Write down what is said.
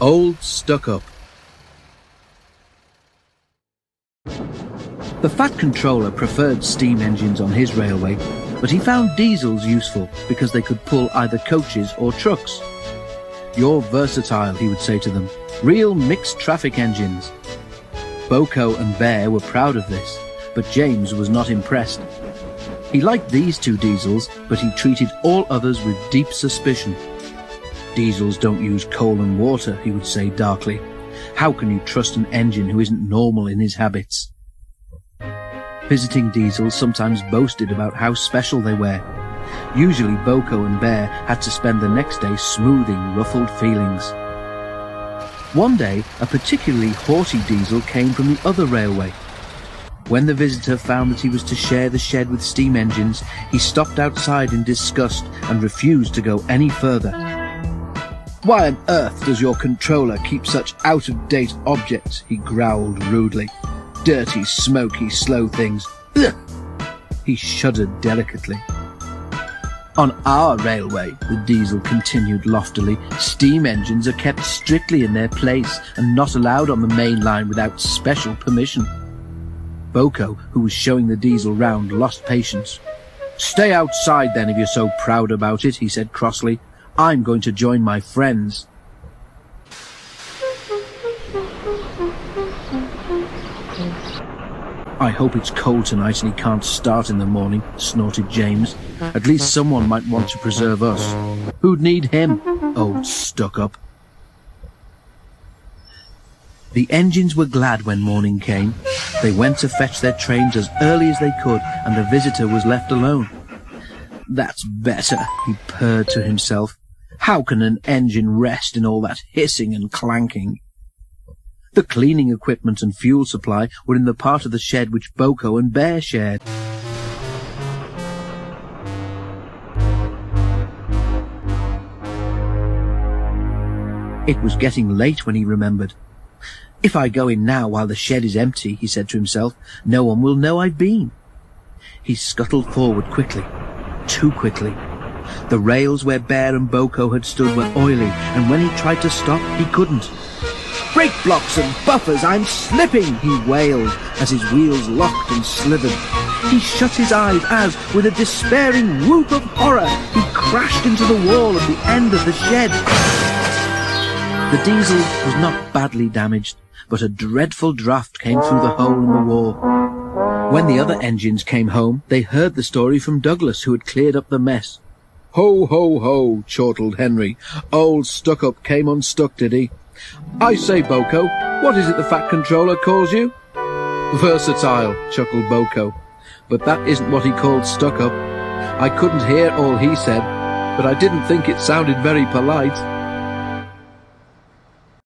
Old Stuck-Up. The Fat Controller preferred steam engines on his railway, but he found diesels useful because they could pull either coaches or trucks. "You're versatile," he would say to them. "Real mixed traffic engines." Boko and Bear were proud of this, but James was not impressed. He liked these two diesels, but he treated all others with deep suspicion. "Diesels don't use coal and water," he would say darkly. "How can you trust an engine who isn't normal in his habits?" Visiting diesels sometimes boasted about how special they were. Usually Boko and Bear had to spend the next day smoothing ruffled feelings. One day, a particularly haughty diesel came from the other railway. When the visitor found that he was to share the shed with steam engines, he stopped outside in disgust and refused to go any further. "Why on earth does your controller keep such out-of-date objects?" he growled rudely. "Dirty, smoky, slow things. Ugh!" He shuddered delicately. "On our railway," the diesel continued loftily, "steam engines are kept strictly in their place and not allowed on the main line without special permission." Boko, who was showing the diesel round, lost patience. "Stay outside then if you're so proud about it," he said crossly. "I'm going to join my friends." "I hope it's cold tonight and he can't start in the morning," snorted James. "At least someone might want to preserve us. Who'd need him, old stuck-up?" The engines were glad when morning came. They went to fetch their trains as early as they could, and the visitor was left alone. "That's better," he purred to himself. "How can an engine rest in all that hissing and clanking?" The cleaning equipment and fuel supply were in the part of the shed which Boko and Bear shared. It was getting late when he remembered. "If I go in now while the shed is empty," he said to himself, "no one will know I've been." He scuttled forward quickly, too quickly. The rails where Bear and Boko had stood were oily, and when he tried to stop, he couldn't. "Brake blocks and buffers, I'm slipping!" he wailed as his wheels locked and slithered. He shut his eyes as, with a despairing whoop of horror, he crashed into the wall at the end of the shed. The diesel was not badly damaged, but a dreadful draught came through the hole in the wall. When the other engines came home, they heard the story from Douglas, who had cleared up the mess. "Ho, ho, ho," chortled Henry. "Old Stuck-Up came unstuck, did he? I say, Boko, what is it the Fat Controller calls you?" "Versatile," chuckled Boko. "But that isn't what he called Stuck-Up. I couldn't hear all he said, but I didn't think it sounded very polite."